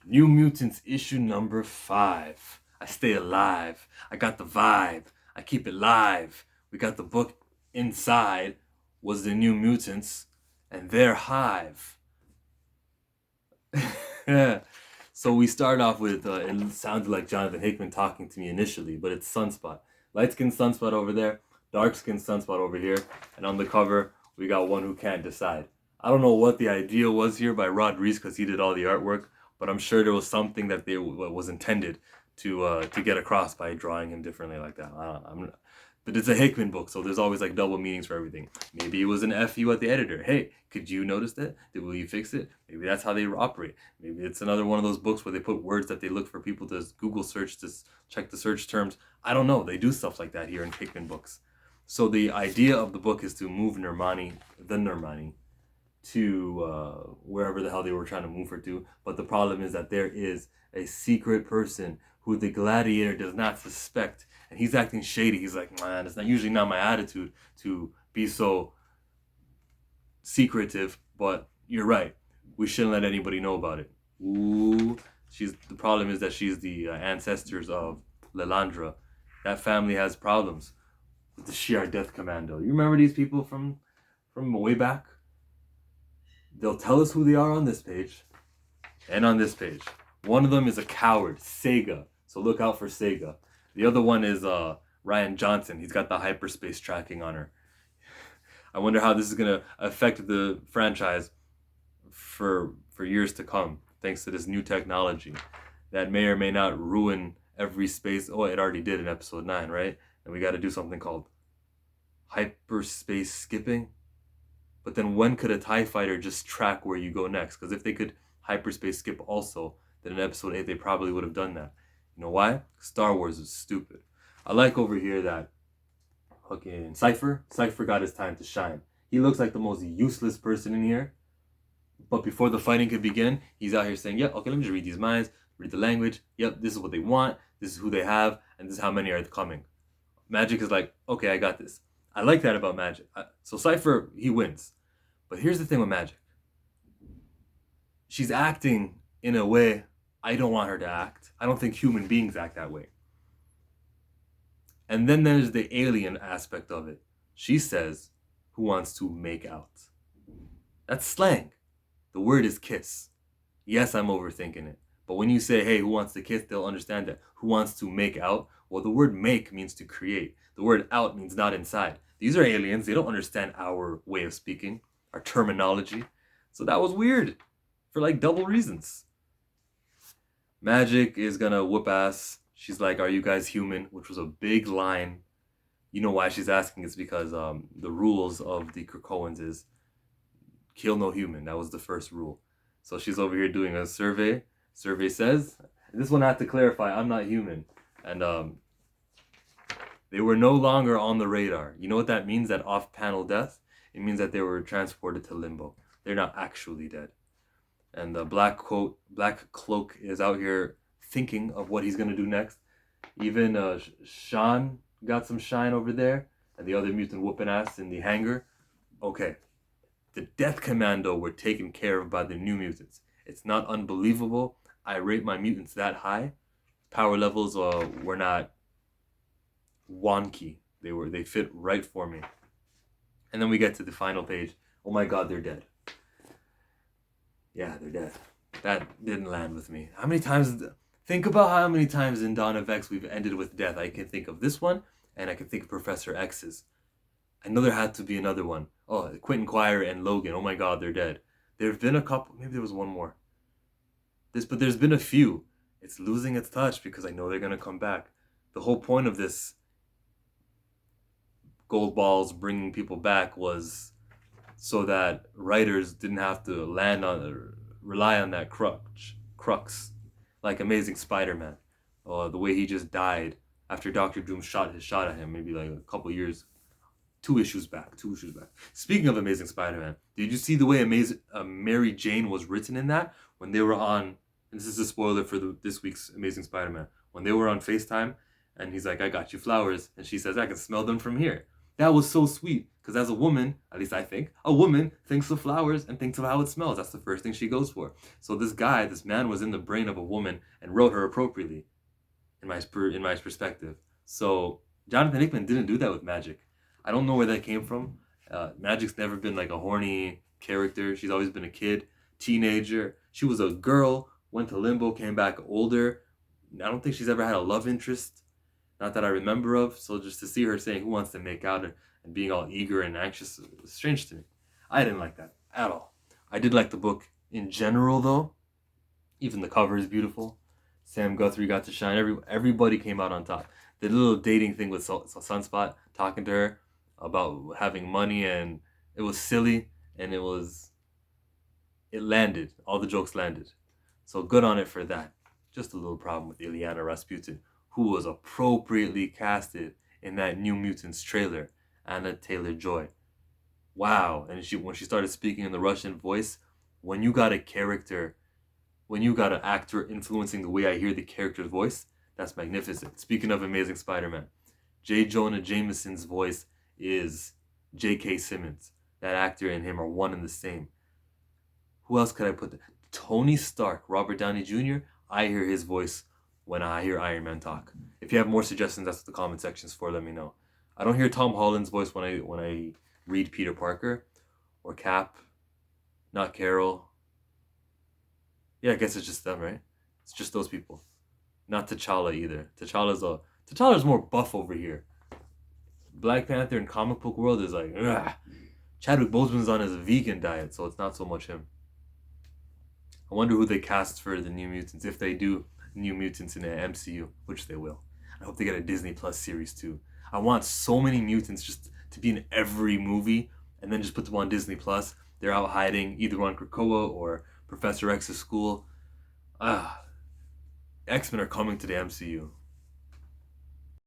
New Mutants issue number 5. I stay alive. I got the vibe. I keep it live. We got the book inside was the New Mutants and their hive. Yeah. So we start off with it sounded like Jonathan Hickman talking to me initially, but it's Sunspot. Light skin Sunspot over there, dark skin Sunspot over here, and on the cover we got one who can't decide. I don't know what the idea was here by Reis because he did all the artwork, but I'm sure there was something that was intended to get across by drawing him differently like that. But it's a Hickman book, so there's always like double meanings for everything. Maybe it was an FU at the editor. Hey, could you notice that? Will you fix it? Maybe that's how they operate. Maybe it's another one of those books where they put words that they look for people to Google search to check the search terms. I don't know. They do stuff like that here in Hickman books. So the idea of the book is to move the Nirmani, to wherever the hell they were trying to move her to. But the problem is that there is a secret person who the gladiator does not suspect, and he's acting shady. He's like, man, it's not usually not my attitude to be so secretive, but you're right. We shouldn't let anybody know about it. Ooh, the problem is that she's the ancestors of Lilandra. That family has problems with the Shi'ar Death Commando. You remember these people from way back? They'll tell us who they are on this page and on this page. One of them is a coward, Sega. So look out for Sega. The other one is Ryan Johnson. He's got the hyperspace tracking on her. I wonder how this is going to affect the franchise for years to come, thanks to this new technology that may or may not ruin every space. Oh, it already did in episode 9, right? And we got to do something called hyperspace skipping. But then when could a TIE fighter just track where you go next? Because if they could hyperspace skip also, then in episode 8 they probably would have done that. You know why? Star Wars is stupid. I like over here that fucking Cypher got his time to shine. He looks like the most useless person in here. But before the fighting could begin, he's out here saying, yep, okay, let me just read these minds, read the language. Yep, this is what they want. This is who they have. And this is how many are coming. Magik is like, okay, I got this. I like that about Magik. So Cypher, he wins. But here's the thing with Magik. She's acting in a way I don't want her to act. I don't think human beings act that way. And then there's the alien aspect of it. She says, who wants to make out? That's slang. The word is kiss. Yes, I'm overthinking it. But when you say, hey, who wants to kiss, they'll understand that. Who wants to make out? Well, the word make means to create. The word out means not inside. These are aliens. They don't understand our way of speaking, our terminology. So that was weird for like double reasons. Magik is gonna whoop ass. She's like, are you guys human? Which was a big line. You know why she's asking? It's because the rules of the Krakoans is kill no human. That was the first rule. So she's over here doing a survey. Survey says, this one I have to clarify, I'm not human. And they were no longer on the radar. You know what that means, that off-panel death? It means that they were transported to limbo. They're not actually dead. And the Black Cloak is out here thinking of what he's going to do next. Even Sean got some shine over there. And the other mutant whooping ass in the hangar. Okay. The Death Commando were taken care of by the New Mutants. It's not unbelievable. I rate my mutants that high. Power levels were not wonky. They fit right for me. And then we get to the final page. Oh my god, they're dead. Yeah, they're dead. That didn't land with me. How many times... Think about how many times in Dawn of X we've ended with death. I can think of this one, and I can think of Professor X's. I know there had to be another one. Oh, Quentin Quire and Logan. Oh my god, they're dead. There have been a couple. Maybe there was one more. But there's been a few. It's losing its touch because I know they're going to come back. The whole point of this Gold Balls bringing people back was so that writers didn't have to rely on that crux, like Amazing Spider-Man. The way he just died after Doctor Doom shot at him, maybe like a couple years, 2 issues back. Speaking of Amazing Spider-Man, did you see the way Mary Jane was written in that? When they were on, and this is a spoiler for this week's Amazing Spider-Man, when they were on FaceTime, and he's like, I got you flowers, and she says, I can smell them from here. That was so sweet. Because as a woman, at least I think, a woman thinks of flowers and thinks of how it smells. That's the first thing she goes for. So this man was in the brain of a woman and wrote her appropriately, in my perspective. So Jonathan Hickman didn't do that with Magik. I don't know where that came from. Magik's never been like a horny character. She's always been a kid, teenager. She was a girl, went to limbo, came back older. I don't think she's ever had a love interest, not that I remember of. So just to see her saying who wants to make out and being all eager and anxious was strange to me. I didn't like that at all. I did like the book in general though. Even the cover is beautiful. Sam Guthrie got to shine. Everybody came out on top. The little dating thing with Sunspot talking to her about having money, and it was silly, and it landed. All the jokes landed. So good on it for that. Just a little problem with Ilyana Rasputin, who was appropriately casted in that New Mutants trailer. Anna Taylor-Joy. Wow. And when she started speaking in the Russian voice, when you got an actor influencing the way I hear the character's voice, that's magnificent. Speaking of Amazing Spider-Man, J. Jonah Jameson's voice is J.K. Simmons. That actor and him are one and the same. Who else could I put there? Tony Stark, Robert Downey Jr., I hear his voice when I hear Iron Man talk. If you have more suggestions, that's what the comment section's for. Let me know. I don't hear Tom Holland's voice when I read Peter Parker or Cap, not Carol. Yeah, I guess it's just them, right? It's just those people. Not T'Challa either. T'Challa's more buff over here. Black Panther in comic book world is like, ugh. Chadwick Boseman's on his vegan diet, so it's not so much him. I wonder who they cast for the New Mutants, if they do New Mutants in the MCU, which they will. I hope they get a Disney Plus series too. I want so many mutants just to be in every movie, and then just put them on Disney Plus. They're out hiding either on Krakoa or Professor X's school. X-Men are coming to the MCU.